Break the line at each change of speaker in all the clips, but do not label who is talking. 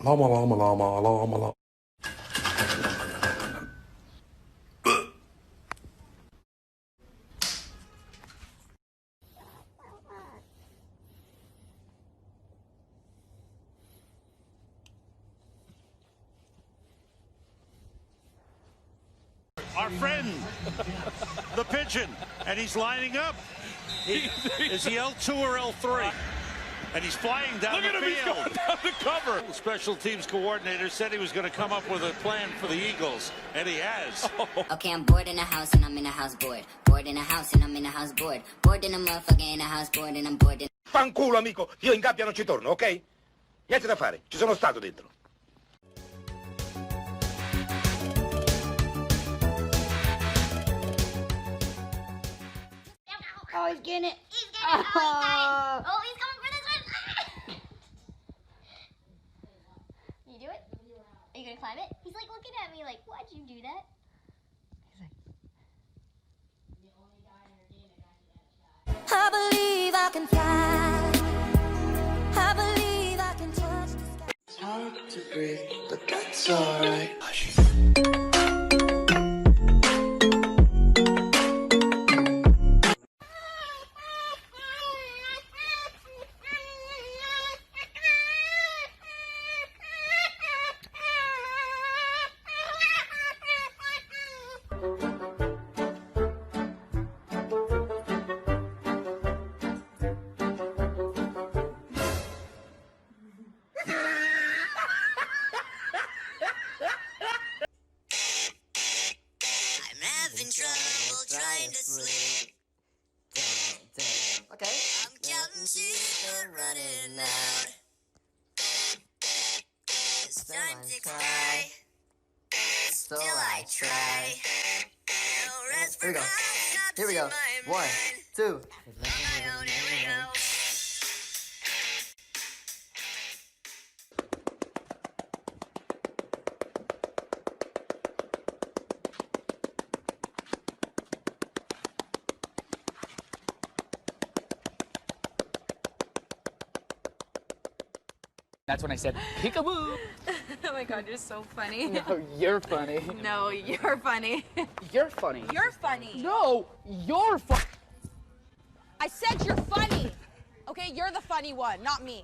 Llama, llama, llama, llama, llama.
Our friend, the pigeon, and he's lining up. Is he L2 or L3? And he's flying down the field.
He's going down the cover.
The special teams coordinator said he was going to come up with a plan for the Eagles, and he has.
Okay, I'm bored in a house and I'm in a house bored. Bored in a house and I'm in a house bored. Bored in a motherfucker in a house bored and I'm bored in...
Fanculo, amico, io in gabbia non ci torno, ok? Niente da fare, ci sono stato dentro.
Oh, he's getting it.
He's getting it. Oh, he got it. Oh, he's coming for this one. You do it? Are you going to climb it? He's like looking at me like, why'd you do that?
I believe I can fly. I believe I can touch the sky.
It's hard to breathe, but that's alright.
Trouble trying to sleep.
Okay.
I'm counting sheep are running out. It's time to cry. Still I try. No rest
Here we
for
go.
my
Here we go.
thoughts in my
1,
mind.
2.
That's when I said, peekaboo!
Oh my god, you're so funny.
No, you're funny.
No, you're funny.
You're funny.
You're funny.
No, you're funny.
I said you're funny. Okay, you're the funny one, not me.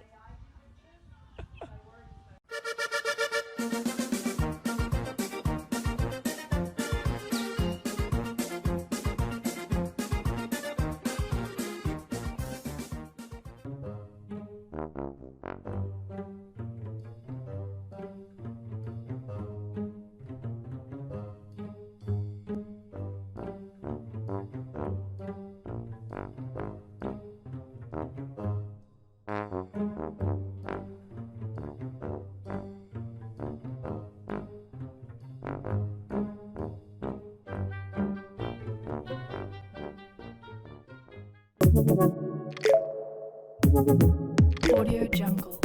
Audio Jungle.